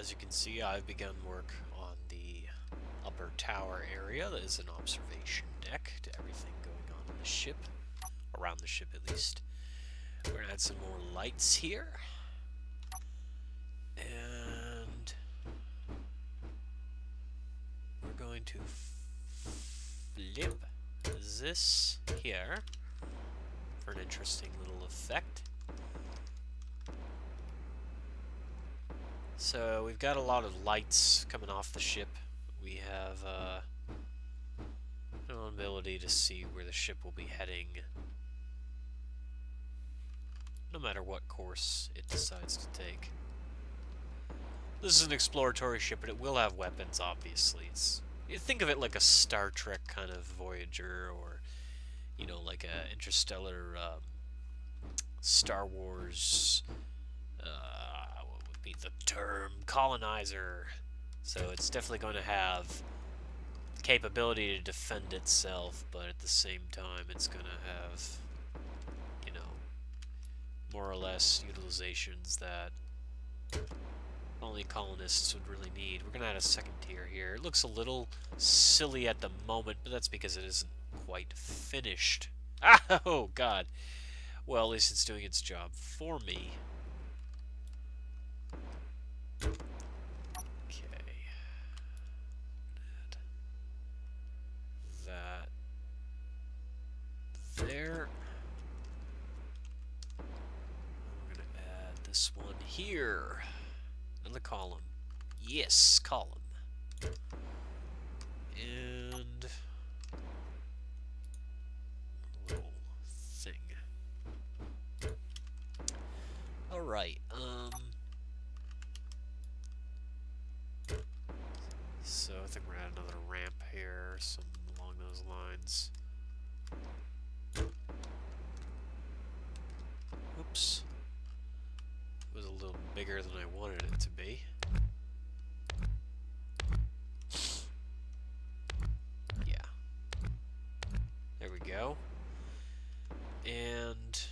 As you can see, I've begun work on the upper tower area. That is an observation deck to everything going on in the ship, around the ship at least. We're going to add some more lights here. And we're going to flip this here for an interesting little effect. So we've got a lot of lights coming off the ship. We have an ability to see where the ship will be heading, no matter what course it decides to take. This is an exploratory ship, but it will have weapons, obviously. You think of it like a Star Trek kind of Voyager, or, you know, like a interstellar Star Wars, what would be the term? Colonizer. So it's definitely going to have capability to defend itself, but at the same time it's going to have, you know, more or less utilizations that only colonists would really need. We're going to add a second tier here. It looks a little silly at the moment, but that's because it isn't quite finished. Oh, God. Well, at least it's doing its job for me. Okay. Add that there. We're going to add this one here. And the column. Yes, column. And a little thing. Alright, so I think we're gonna add another ramp here, some along those lines. Oops. It was a little bigger than I wanted it to be. Yeah. There we go. And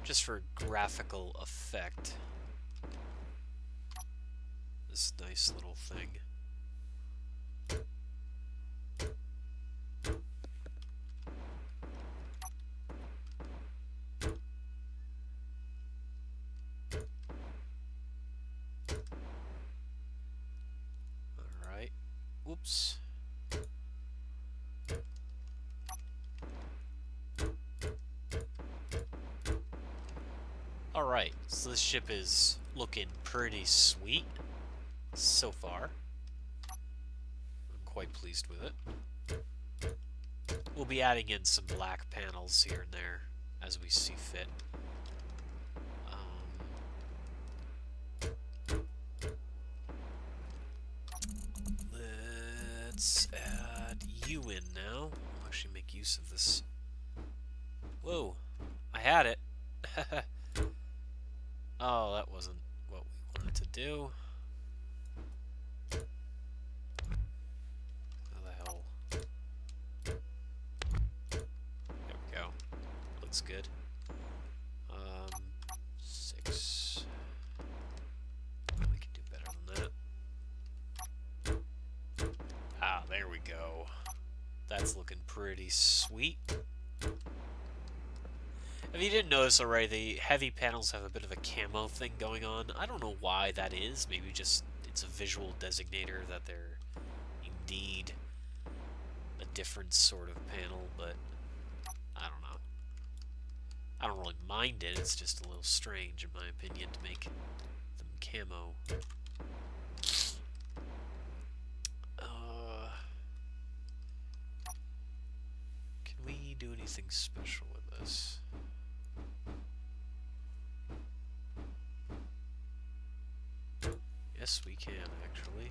just for graphical effect, this nice little thing. Alright. Oops. Alright, so this ship is looking pretty sweet so far. I'm quite pleased with it. We'll be adding in some black panels here and there as we see fit. Let's add you in now. I'll actually make use of this. Whoa, I had it. Oh, that wasn't what we wanted to do. How the hell? There we go. Looks good. 6. We can do better than that. Ah, there we go. That's looking pretty sweet. If you didn't notice already, the heavy panels have a bit of a camo thing going on. I don't know why that is. Maybe just it's a visual designator that they're indeed a different sort of panel, but I don't know. I don't really mind it. It's just a little strange, in my opinion, to make them camo. Can we do anything special with this? Yes, we can, actually.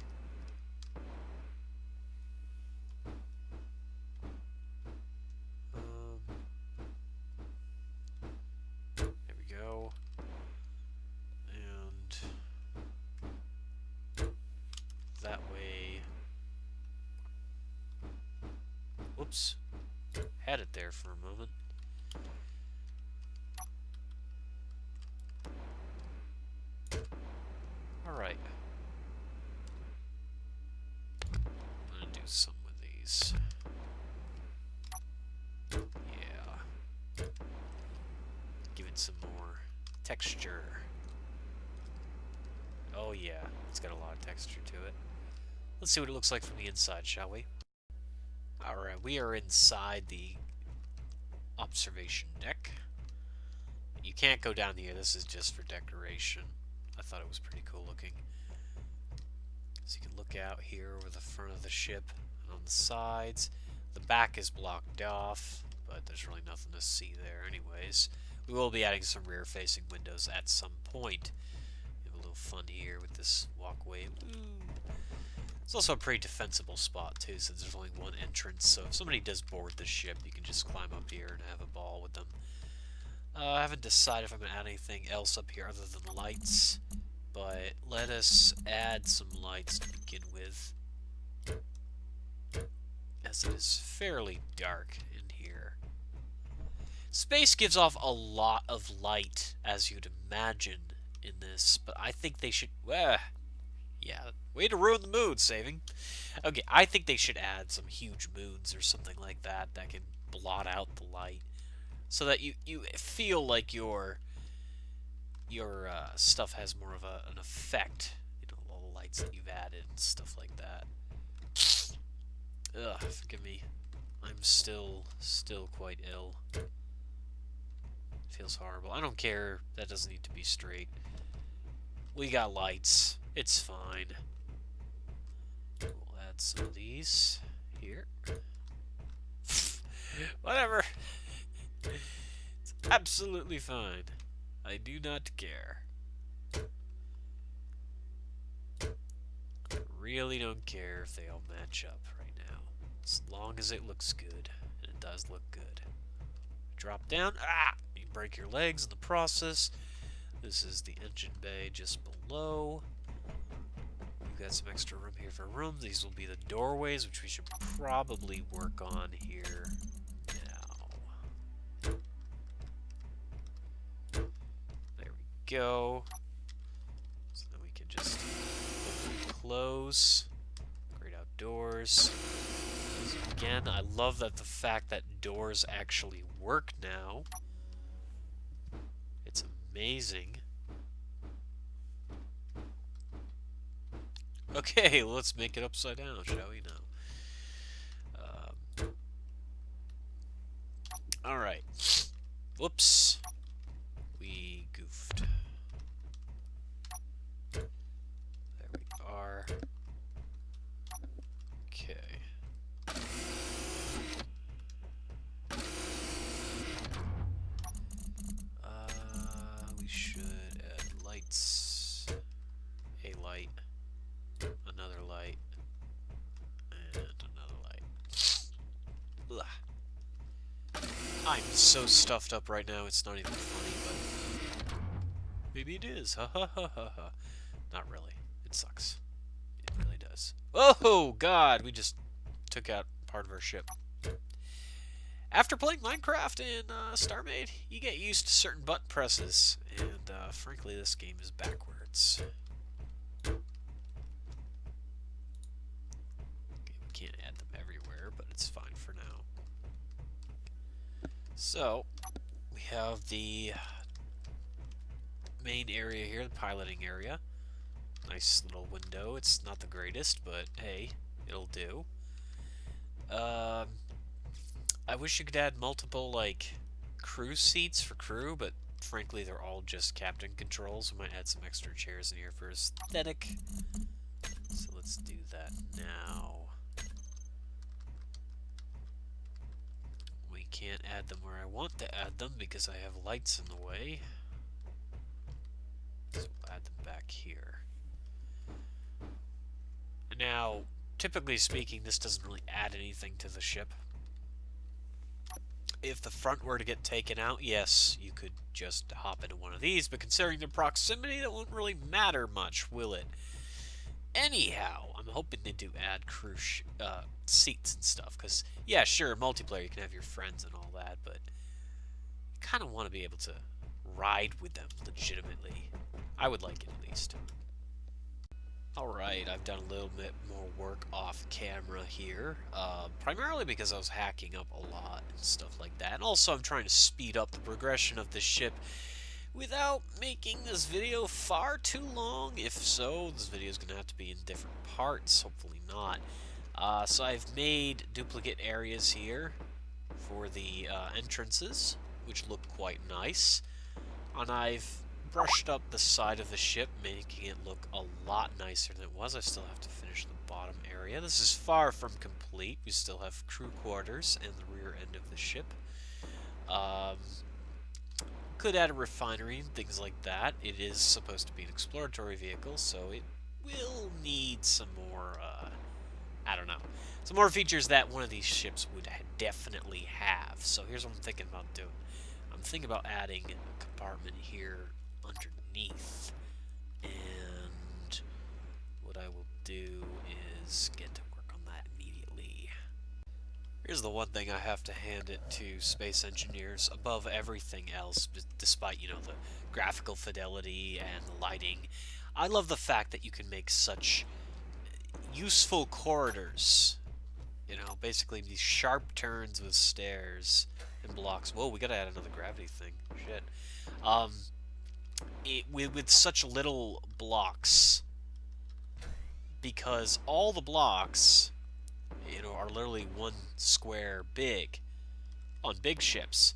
There we go. And that way... Whoops. Had it there for a moment. Alright. I'm gonna do some with these. Yeah. Give it some more texture. Oh yeah, it's got a lot of texture to it. Let's see what it looks like from the inside, shall we? Alright, we are inside the observation deck. You can't go down here, this is just for decoration. I thought it was pretty cool looking. So you can look out here over the front of the ship and on the sides. The back is blocked off, but there's really nothing to see there anyways. We will be adding some rear-facing windows at some point. We have a little fun here with this walkway. Ooh. It's also a pretty defensible spot too, since there's only one entrance, so if somebody does board the ship, you can just climb up here and have a ball with them. I haven't decided if I'm going to add anything else up here other than lights, but let us add some lights to begin with, as it is fairly dark in here. Space gives off a lot of light, as you'd imagine, in this, but I think they should... yeah, way to ruin the mood, Saving. Okay, I think they should add some huge moons or something like that that can blot out the light, so that you feel like your stuff has more of an effect. You know, all the lights that you've added and stuff like that. Ugh, forgive me. I'm still quite ill. Feels horrible. I don't care. That doesn't need to be straight. We got lights. It's fine. We'll add some of these here. Whatever. It's absolutely fine. I do not care. I really don't care if they all match up right now. As long as it looks good. And it does look good. Drop down. Ah! You break your legs in the process. This is the engine bay just below. We've got some extra room here for rooms. These will be the doorways, which we should probably work on here now. There we go. So then we can just open and close. Great outdoors. Again, I love that the fact that doors actually work now. It's amazing. Okay, let's make it upside down, shall we now? Alright. Whoops. We goofed. There we are. Okay. We should add lights. A light. Another light. And another light. Ugh. I'm so stuffed up right now, it's not even funny, but maybe it is. Ha ha ha ha ha. Not really. It sucks. It really does. Oh god, we just took out part of our ship. After playing Minecraft and StarMade, you get used to certain button presses, and frankly, this game is backwards. Okay, we can't add them everywhere, but it's fine for now. So, we have the main area here, the piloting area. Nice little window. It's not the greatest, but hey, it'll do. I wish you could add multiple, like, crew seats for crew, but frankly, they're all just captain controls. We might add some extra chairs in here for aesthetic. So let's do that now. We can't add them where I want to add them because I have lights in the way. So we'll add them back here. Now, typically speaking, this doesn't really add anything to the ship. If the front were to get taken out, yes, you could just hop into one of these, but considering the proximity, that won't really matter much, will it? Anyhow, I'm hoping they do add crew seats and stuff. Because, yeah, sure, multiplayer, you can have your friends and all that, but you kind of want to be able to ride with them legitimately. I would like it at least. Alright, I've done a little bit more work off camera here, primarily because I was hacking up a lot and stuff like that, and also I'm trying to speed up the progression of the ship without making this video far too long. If so, this video is going to have to be in different parts, hopefully not. So I've made duplicate areas here for the entrances, which look quite nice, and I've brushed up the side of the ship, making it look a lot nicer than it was. I still have to finish the bottom area. This is far from complete. We still have crew quarters and the rear end of the ship. Could add a refinery and things like that. It is supposed to be an exploratory vehicle, so it will need some more, I don't know, some more features that one of these ships would definitely have. So here's what I'm thinking about doing. I'm thinking about adding a compartment here underneath, and what I will do is get to work on that immediately. Here's the one thing I have to hand it to Space Engineers above everything else, despite, you know, the graphical fidelity and the lighting. I love the fact that you can make such useful corridors. You know, basically these sharp turns with stairs and blocks. Whoa, we gotta add another gravity thing. Shit. With such little blocks, because all the blocks, you know, are literally one square big on big ships,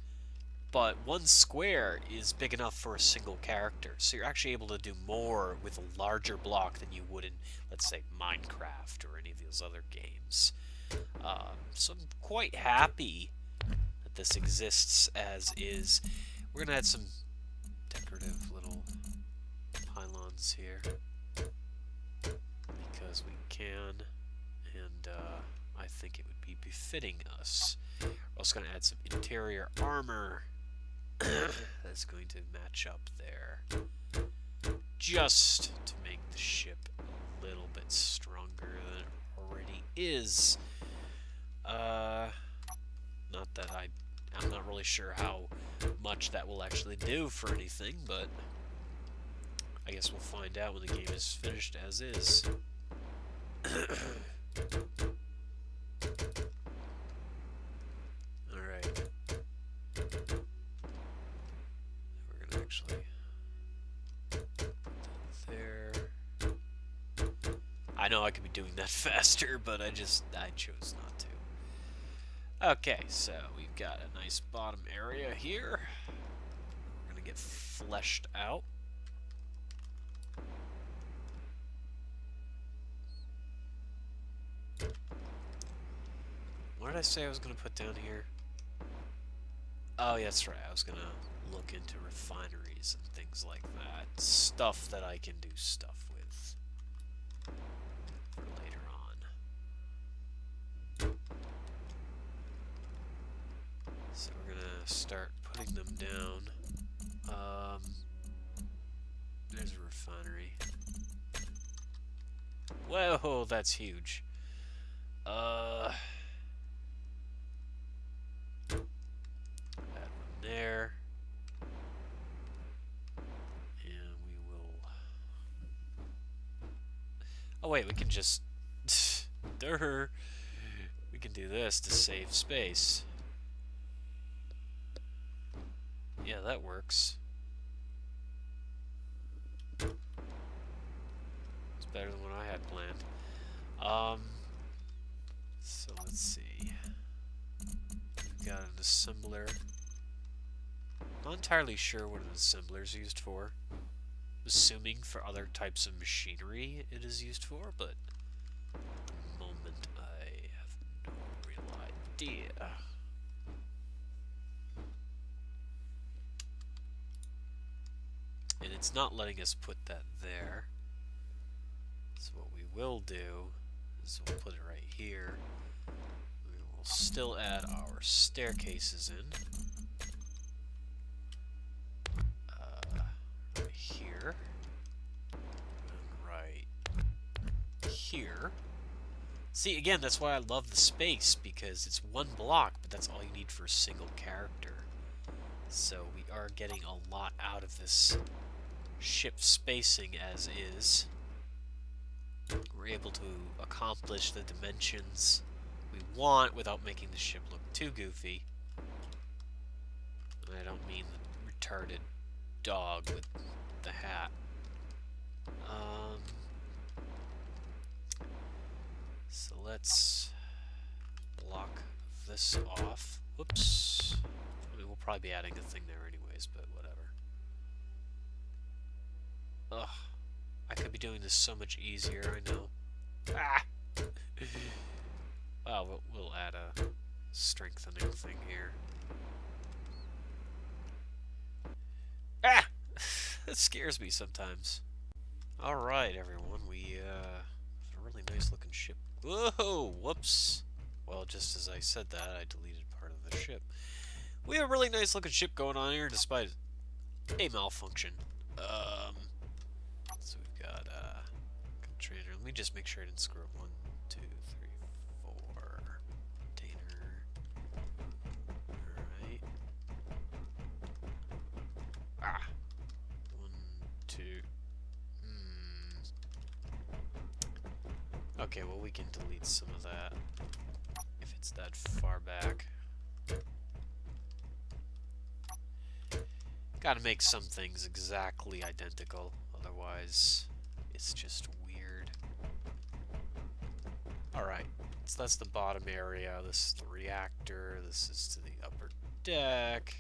but one square is big enough for a single character, so you're actually able to do more with a larger block than you would in, let's say, Minecraft or any of those other games. So I'm quite happy that this exists as is. We're gonna add some decorative little pylons here because we can, and I think it would be befitting us. We're also going to add some interior armor that's going to match up there, just to make the ship a little bit stronger than it already is. Not that I'm not really sure how much that will actually do for anything, but I guess we'll find out when the game is finished as is. Alright. We're gonna actually put that there. I know I could be doing that faster, but I chose not to. Okay, so we've got a nice bottom area here. We're gonna get fleshed out. What did I say I was gonna put down here? Oh, yeah, that's right. I was gonna look into refineries and things like that. Stuff that I can do stuff with for later on. So we're gonna start putting them down. There's a refinery. Whoa, that's huge. Add one there. And we will... Oh wait, we can just... Durr! We can do this to save space. Yeah, that works. It's better than what I had planned. So let's see. We've got an assembler. Not entirely sure what an assembler is used for. Assuming for other types of machinery it is used for, but at the moment I have no real idea. And it's not letting us put that there. So what we will do is we'll put it right here. We will still add our staircases in. Right here. And right here. See, again, that's why I love the space, because it's one block, but that's all you need for a single character. So we are getting a lot out of this ship spacing as is. We're able to accomplish the dimensions we want without making the ship look too goofy. And I don't mean the retarded dog with the hat. So let's block this off. Whoops. I mean, we'll probably be adding a thing there anyways, but whatever. Ugh. I could be doing this so much easier, I know. Ah! Well, we'll add a strengthening thing here. Ah! That scares me sometimes. Alright, everyone, we have a really nice looking ship. Whoa! Whoops! Well, just as I said that, I deleted part of the ship. We have a really nice looking ship going on here, despite a malfunction. So we've got, trainer. Let me just make sure I didn't screw up. 1, 2, 3, 4. Container. Alright. Ah! 1, 2. Okay, well, we can delete some of that if it's that far back. Gotta make some things exactly identical, otherwise it's just weird. Alright, so that's the bottom area, this is the reactor, this is to the upper deck.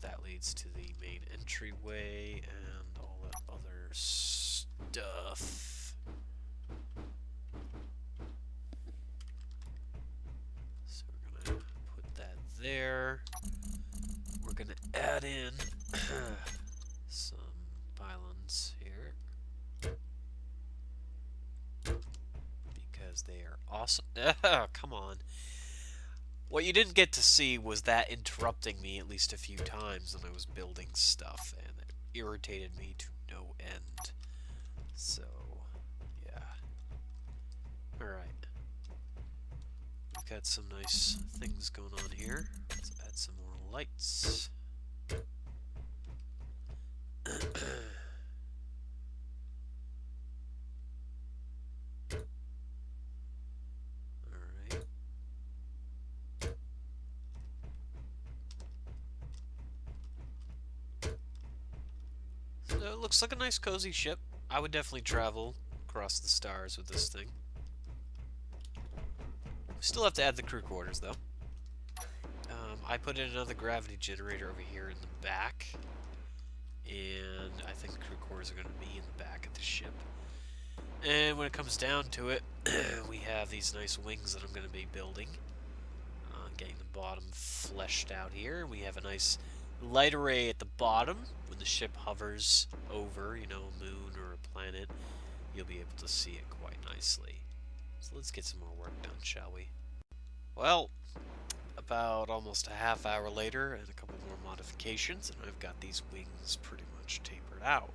That leads to the main entryway and all that other stuff. So we're gonna put that there. We're gonna add in some pylons here because they are awesome. Come on. What you didn't get to see was that interrupting me at least a few times when I was building stuff, and it irritated me to no end. So, yeah. Alright. We've got some nice things going on here. Let's add some more lights. Alright. So it looks like a nice cozy ship. I would definitely travel across the stars with this thing. Still have to add the crew quarters though. I put in another gravity generator over here in the back, and I think the crew quarters are going to be in the back of the ship. And when it comes down to it, we have these nice wings that I'm going to be building. Getting the bottom fleshed out here. We have a nice light array at the bottom. When the ship hovers over, you know, a moon or a planet, you'll be able to see it quite nicely. So let's get some more work done, shall we? Well, about almost a half hour later and a couple more modifications, and I've got these wings pretty much tapered out.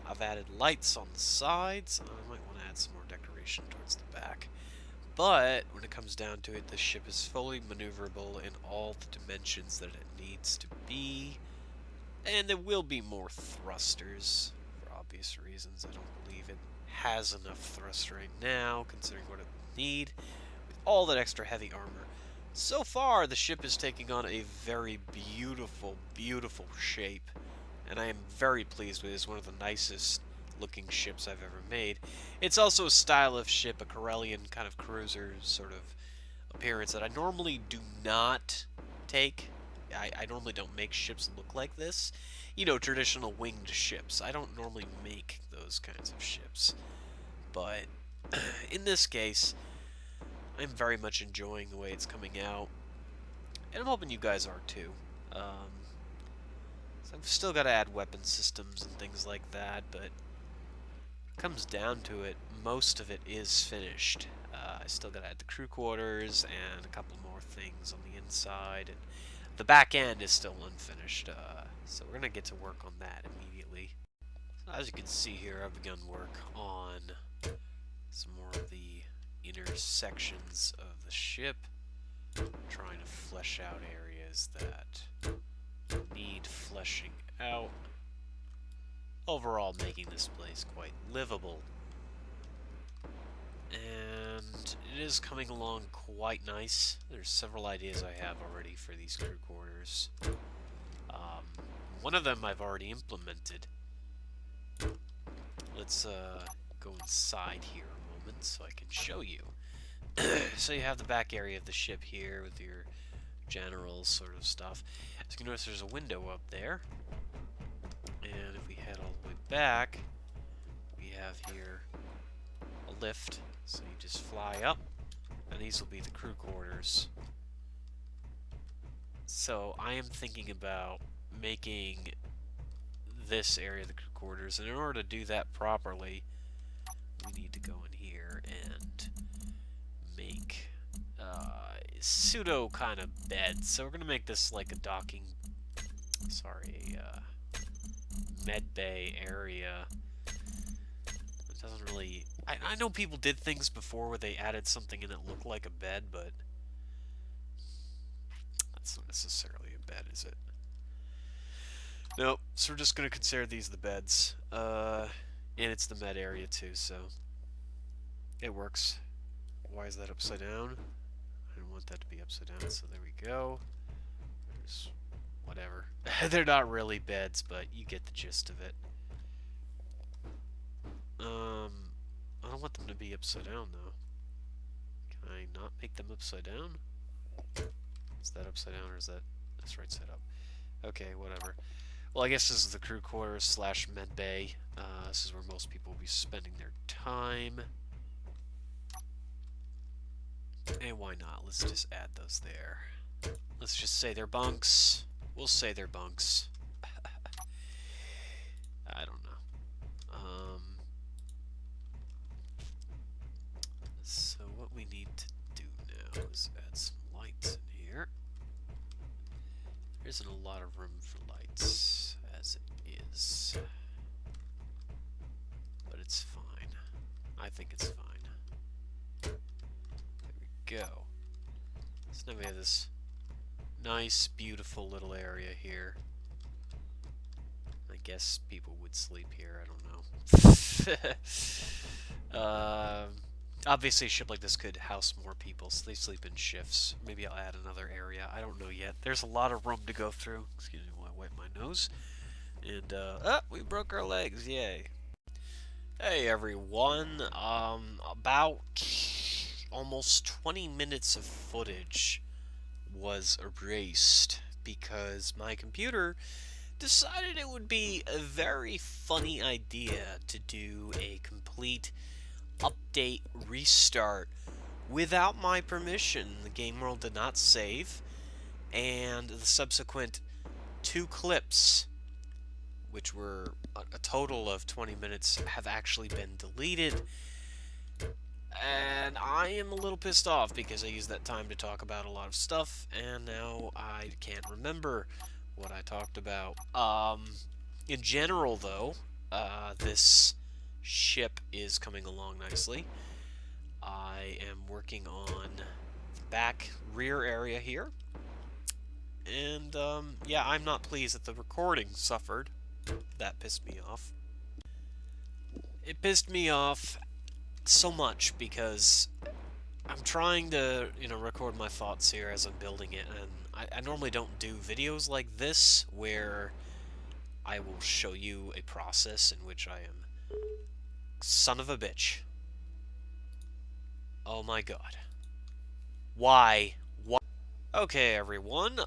I've added lights on the sides. I might want to add some more decoration towards the back. But when it comes down to it, the ship is fully maneuverable in all the dimensions that it needs to be. And there will be more thrusters, for obvious reasons. I don't believe it has enough thrust right now, considering what it will need, with all that extra heavy armor. So far, the ship is taking on a very beautiful, beautiful shape, and I am very pleased with it. It's one of the nicest looking ships I've ever made. It's also a style of ship, a Corellian kind of cruiser sort of appearance that I normally do not take. I normally don't make ships look like this. You know, traditional winged ships. I don't normally make those kinds of ships. But in this case, I'm very much enjoying the way it's coming out. And I'm hoping you guys are too. So I've still got to add weapon systems and things like that, but when it comes down to it, most of it is finished. I still got to add the crew quarters and a couple more things on the inside, and the back end is still unfinished, so we're going to get to work on that immediately. So as you can see here, I've begun work on some more of the intersections of the ship, trying to flesh out areas that need fleshing out. Overall, making this place quite livable. And it is coming along quite nice. There's several ideas I have already for these crew quarters. One of them I've already implemented. Let's go inside here a moment so I can show you. So you have the back area of the ship here with your general sort of stuff. As you can notice, there's a window up there. And if we head all the way back, we have here a lift. So you just fly up, and these will be the crew quarters. So I am thinking about making this area the crew quarters, and in order to do that properly, we need to go in here and make pseudo kind of beds. So we're gonna make this like a docking, med bay area. It doesn't really. I know people did things before where they added something and it looked like a bed, but that's not necessarily a bed, is it? Nope. So we're just gonna consider these the beds, and it's the med area too, so it works. Why is that upside down? I don't want that to be upside down, so there we go. There's whatever. They're not really beds, but you get the gist of it. I don't want them to be upside down, though. Can I not make them upside down? Is that upside down, or is that... That's right side up. Okay, whatever. Well, I guess this is the crew quarters slash med bay. This is where most people will be spending their time. And why not? Let's just add those there. Let's just say they're bunks. We'll say they're bunks. I don't know. So what we need to do now is add some lights in here. There isn't a lot of room for lights, as it is. But it's fine. I think it's fine. There we go. So now we have this nice, beautiful little area here. I guess people would sleep here, I don't know. Obviously a ship like this could house more people, so they sleep in shifts. Maybe I'll add another area, I don't know yet. There's a lot of room to go through. Excuse me while I wipe my nose. And, we broke our legs, yay. Hey everyone, about almost 20 minutes of footage was erased because my computer decided it would be a very funny idea to do a complete update restart without my permission. The game world did not save, and the subsequent 2 clips, which were a total of 20 minutes, have actually been deleted. And I am a little pissed off because I used that time to talk about a lot of stuff, and now I can't remember what I talked about. In general, though, this ship is coming along nicely. I am working on the back rear area here. And, yeah, I'm not pleased that the recording suffered. That pissed me off. It pissed me off so much because I'm trying to, record my thoughts here as I'm building it, and I normally don't do videos like this where I will show you a process in which I am son of a bitch. Oh my god. Why? Why? Okay, everyone,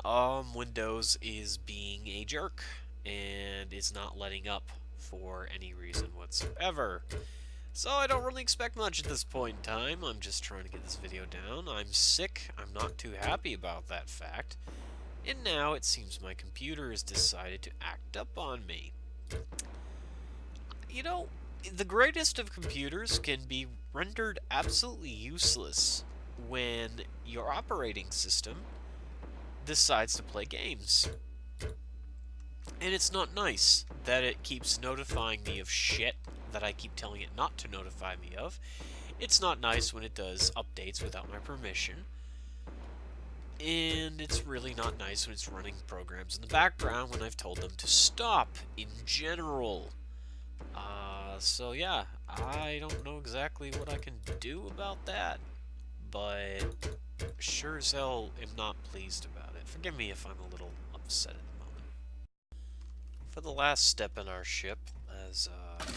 Windows is being a jerk and is not letting up for any reason whatsoever. So I don't really expect much at this point in time. I'm just trying to get this video down. I'm sick. I'm not too happy about that fact. And now it seems my computer has decided to act up on me. You know, the greatest of computers can be rendered absolutely useless when your operating system decides to play games. And it's not nice that it keeps notifying me of shit that I keep telling it not to notify me of. It's not nice when it does updates without my permission. And it's really not nice when it's running programs in the background when I've told them to stop in general. So yeah, I don't know exactly what I can do about that, but sure as hell am not pleased about it. Forgive me if I'm a little upset at the moment. For the last step in our ship, as I have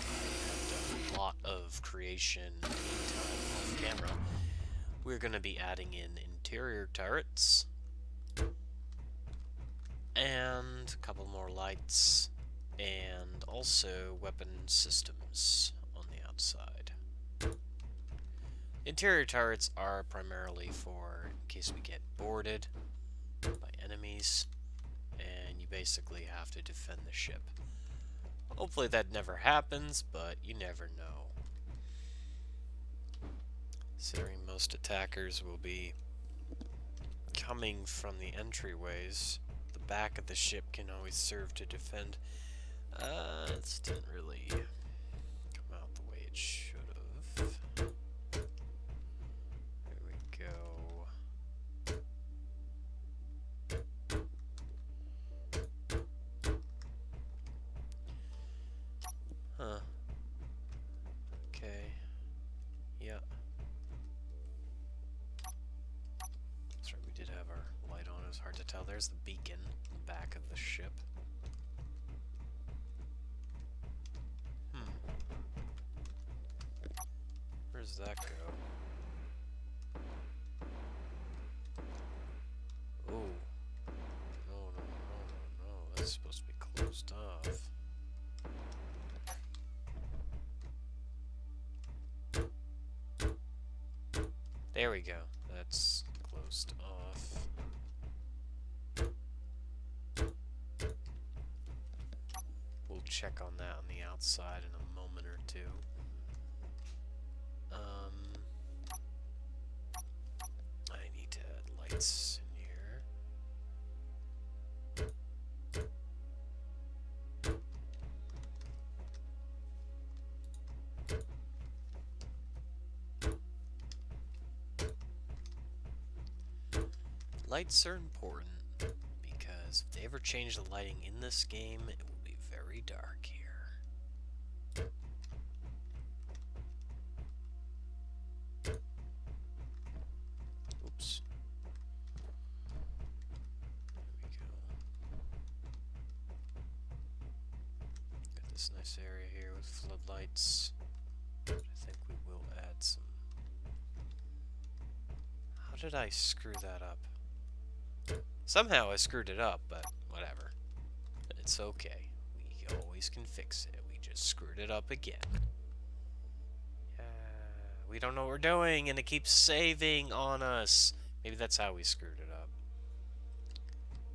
done a lot of creation off camera, we're going to be adding in interior turrets, and a couple more lights, and also weapon systems on the outside. Interior turrets are primarily for in case we get boarded by enemies, and you basically have to defend the ship. Hopefully that never happens, but you never know. Considering most attackers will be coming from the entryways, the back of the ship can always serve to defend. This didn't really come out the way it should have. There we go. Huh. Okay. Yeah. That's right, we did have our light on. It was hard to tell. There's the beacon in the back of the ship. Where does that go? Oh. No. That's supposed to be closed off. There we go. That's closed off. We'll check on that on the outside in a moment or two. I need to add lights in here. Lights are important because if they ever change the lighting in this game, it will be very dark here. Oops. There we go. Got this nice area here with floodlights. I think we will add some. How did I screw that up? Somehow I screwed it up, but whatever. It's okay. We always can fix it. We just screwed it up again. We don't know what we're doing, and it keeps saving on us. Maybe that's how we screwed it up.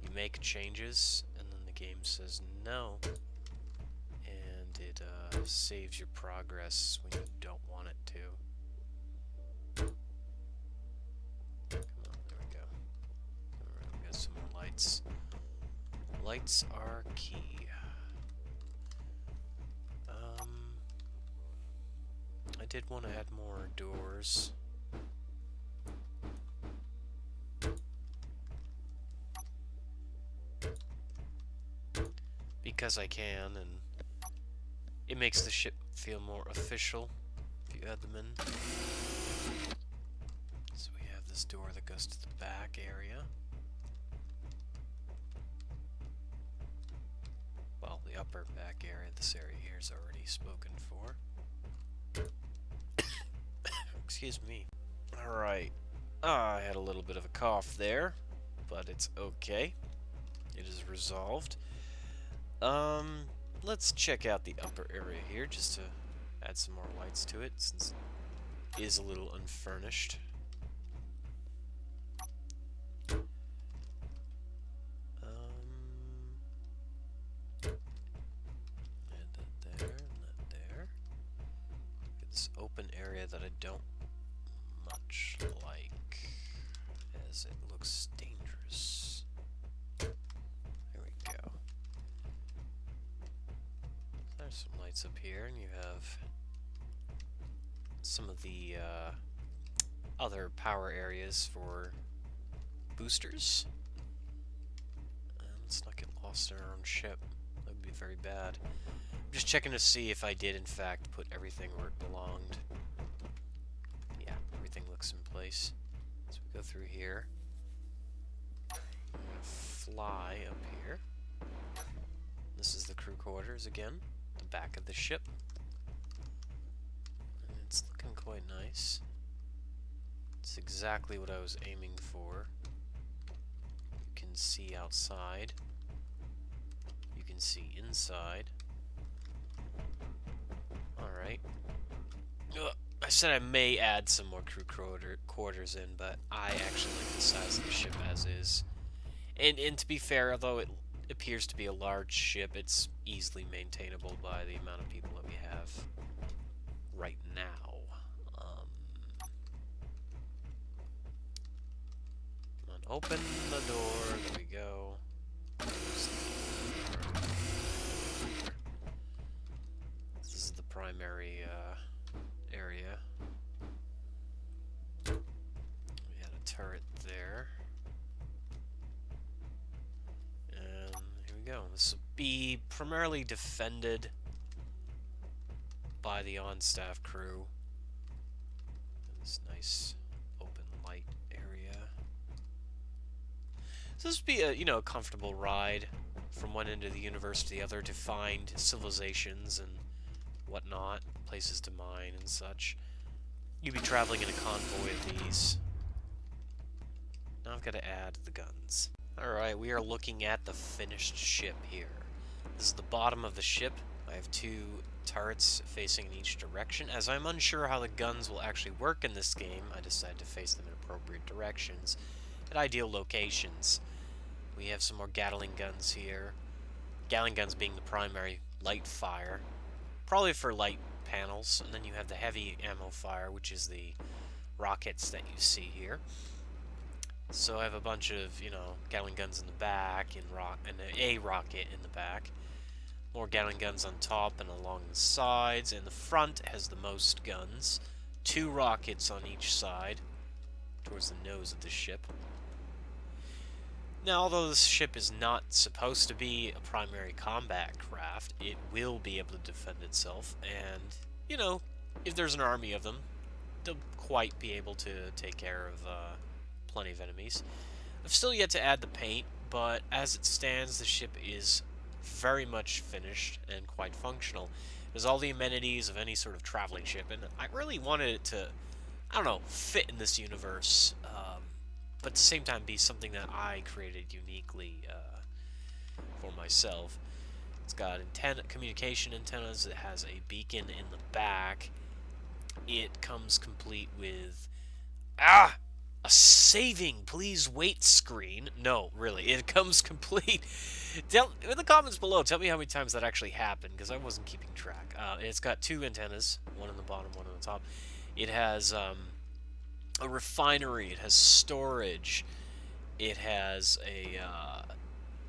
You make changes, and then the game says no. And it saves your progress when you don't want it to. Some more lights. Lights are key. I did want to add more doors. Because I can, and it makes the ship feel more official if you add them in. So we have this door that goes to the back area. Well, the upper back area, this area here is already spoken for. Excuse me. Alright. I had a little bit of a cough there, but it's okay. It is resolved. Let's check out the upper area here just to add some more lights to it, since it is a little unfurnished. Open area that I don't much like, as it looks dangerous. There we go. There's some lights up here, and you have some of the other power areas for boosters. Let's not get lost in our own ship. That would be very bad. I'm just checking to see if I did, in fact, put everything where it belonged. Yeah, everything looks in place. So we go through here. I'm going to fly up here. This is the crew quarters again, the back of the ship. And it's looking quite nice. It's exactly what I was aiming for. You can see outside. You can see inside. Alright. I said I may add some more crew quarters in, but I actually like the size of the ship as is. And to be fair, although it appears to be a large ship, it's easily maintainable by the amount of people that we have right now. Come on, open the door. There we go. This is the primary area. We had a turret there. And here we go. This will be primarily defended by the on-staff crew. This nice open light area. So this would be a, you know, a comfortable ride from one end of the universe to the other to find civilizations and whatnot, places to mine and such. You'd be traveling in a convoy of these. Now I've got to add the guns. Alright, we are looking at the finished ship here. This is the bottom of the ship. I have two turrets facing in each direction. As I'm unsure how the guns will actually work in this game, I decided to face them in appropriate directions at ideal locations. We have some more Gatling guns here. Gatling guns being the primary light fire. Probably for light panels, and then you have the heavy ammo fire, which is the rockets that you see here. So I have a bunch of, you know, Gatling guns in the back, and a rocket in the back. More Gatling guns on top and along the sides, and the front has the most guns. 2 rockets on each side, towards the nose of the ship. Now, although this ship is not supposed to be a primary combat craft, it will be able to defend itself, and, you know, if there's an army of them, they'll quite be able to take care of plenty of enemies. I've still yet to add the paint, but as it stands, the ship is very much finished and quite functional. It has all the amenities of any sort of traveling ship, and I really wanted it to, I don't know, fit in this universe, but at the same time be something that I created uniquely for myself. It's got communication antennas. It has a beacon in the back. It comes complete with a saving, please wait screen. No, really, it comes complete. In the comments below, tell me how many times that actually happened, because I wasn't keeping track. It's got 2 antennas, one on the bottom, one on the top. It has a refinery. It has storage. It has a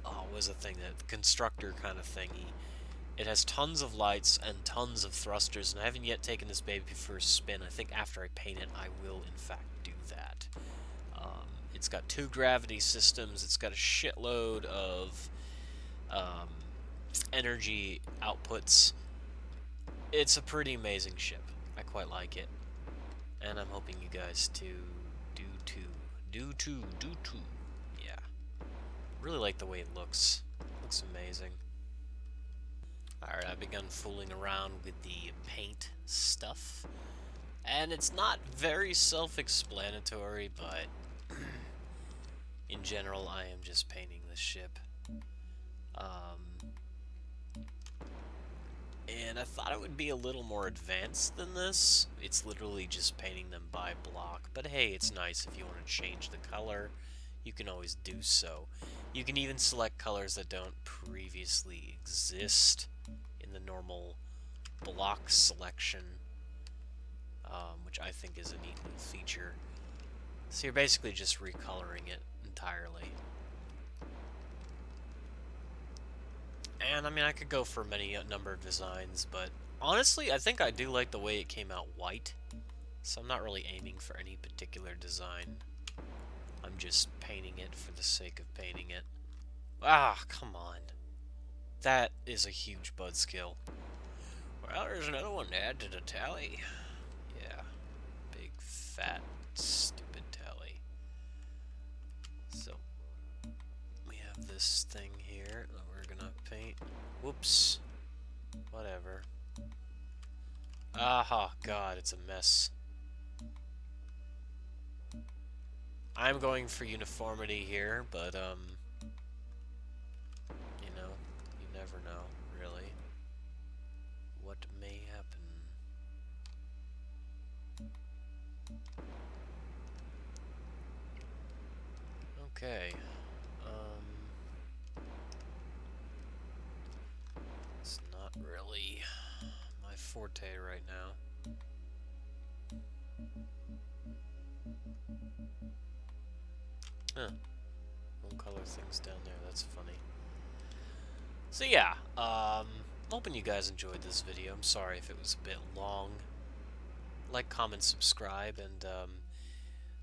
what was the thing, that constructor kind of thingy. It has tons of lights and tons of thrusters, and I haven't yet taken this baby for a spin. I think after I paint it, I will in fact do that. It's got 2 gravity systems. It's got a shitload of energy outputs. It's a pretty amazing ship. I quite like it, and I'm hoping you guys to do too. Yeah, really like the way it looks. Looks amazing. Alright, I've begun fooling around with the paint stuff, and it's not very self-explanatory, but in general, I am just painting this ship. And I thought it would be a little more advanced than this. It's literally just painting them by block. But hey, it's nice if you want to change the color. You can always do so. You can even select colors that don't previously exist in the normal block selection, which I think is a neat little feature. So you're basically just recoloring it entirely. And I mean, I could go for a number of designs, but honestly, I think I do like the way it came out white. So I'm not really aiming for any particular design. I'm just painting it for the sake of painting it. Ah, come on. That is a huge buzzkill. Well, there's another one to add to the tally. Yeah. Big, fat, stupid tally. So, we have this thing here that we're gonna paint. Whoops. Whatever. Aha, God, it's a mess. I'm going for uniformity here, but, you know, you never know, really, what may happen. Okay, it's not really my forte right now. Huh. Won't color things down there, that's funny. So yeah, hoping you guys enjoyed this video. I'm sorry if it was a bit long. Like, comment, subscribe, and,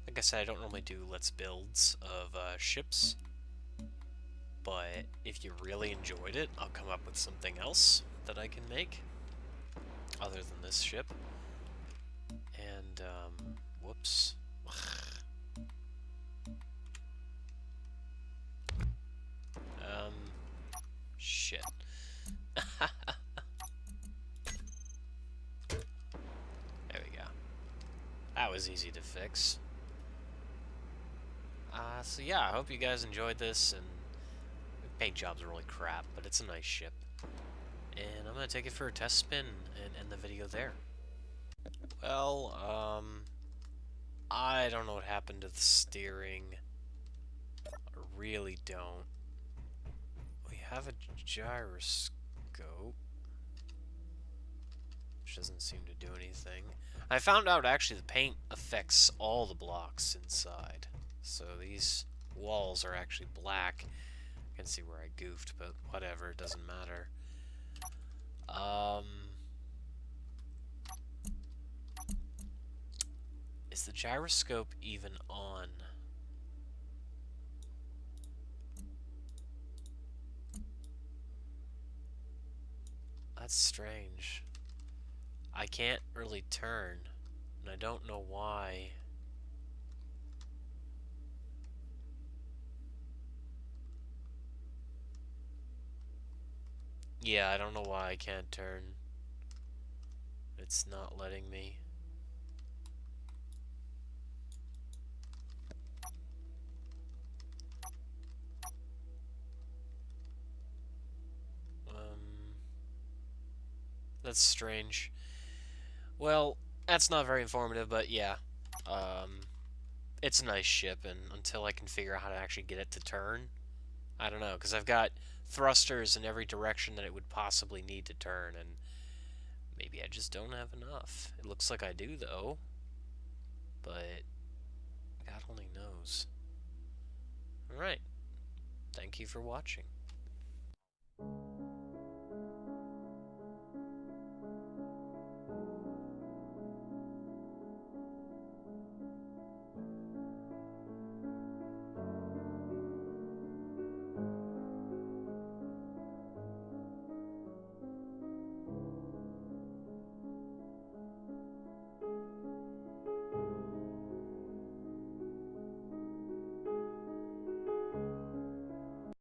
like I said, I don't normally do Let's Builds of, ships. But if you really enjoyed it, I'll come up with something else that I can make, other than this ship. And, whoops. Shit. There we go. That was easy to fix. So yeah, I hope you guys enjoyed this, and the paint job's really crap, but it's a nice ship. And I'm gonna take it for a test spin and end the video there. Well, I don't know what happened to the steering. I really don't. We have a gyroscope, which doesn't seem to do anything. I found out actually the paint affects all the blocks inside. So these walls are actually black. I can see where I goofed, but whatever, it doesn't matter. Is the gyroscope even on? That's strange. I can't really turn, and I don't know why. Yeah, I don't know why I can't turn. It's not letting me. That's strange. Well, that's not very informative, but yeah. It's a nice ship, and until I can figure out how to actually get it to turn, I don't know, because I've got thrusters in every direction that it would possibly need to turn, and maybe I just don't have enough. It looks like I do, though, but God only knows. Alright, thank you for watching.